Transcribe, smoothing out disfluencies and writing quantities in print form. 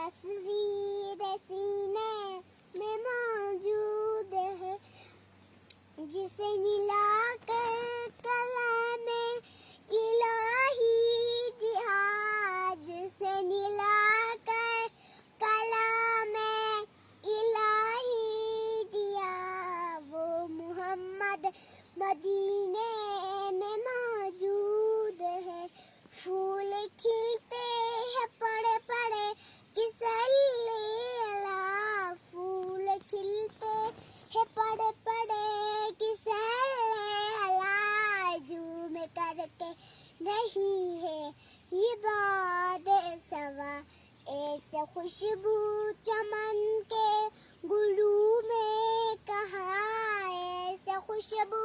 تصویر سینے میں موجود ہے، جسے ملا کر کلام الہی دیا، جسے ملا کر کلام الہی دیا، وہ محمد مدینے میں موجود ہے۔ پھول کھلتے ہیں پڑے پڑے کہ صلی اللہ، پھول کھلتے ہیں پڑے پڑے کہ صلی اللہ، جھوم کرتے نہیں ہے یہ باد سوا، ایسے خوشبو چمن کے گلو میں کہاں، ایسے خوشبو